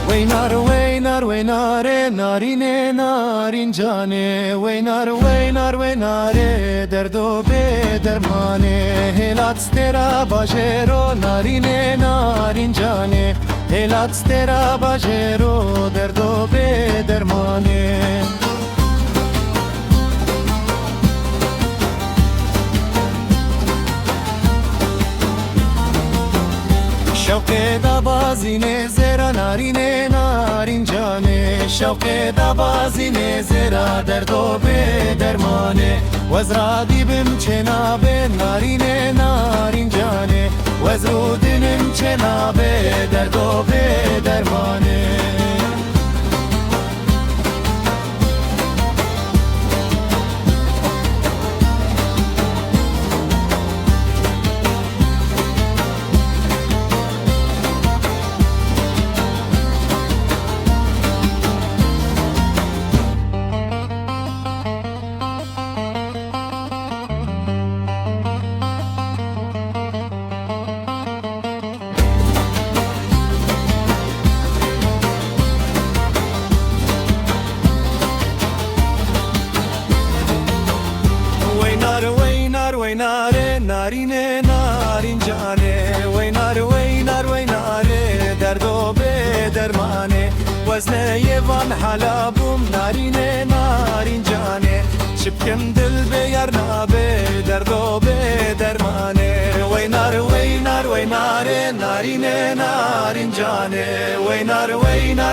ویناره نارینه نارینجانه ویناره درد و به درمانه هلات ترا باجرو نارینه نارینجانه هلات ترا باجرو درد و به درمانه شوق دبازینه زرا نارینه نارینجانه شوق دبازینه زرا درد و به درمانه وزرا دیبم چنابه نارینه نارینجانه وزرو دنم چنابه درد و به درمانه ویناره نارینه نارینجانه ویناره درد و به درمانه وزنه یوان حلابم نارینه نارینجانه شبکم دل به یارنابه درد و به درمانه ویناره نارینه نارینجانه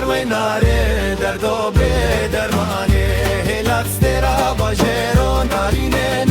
ویناره درد و به درمانه هلات ترا باجرو نارینه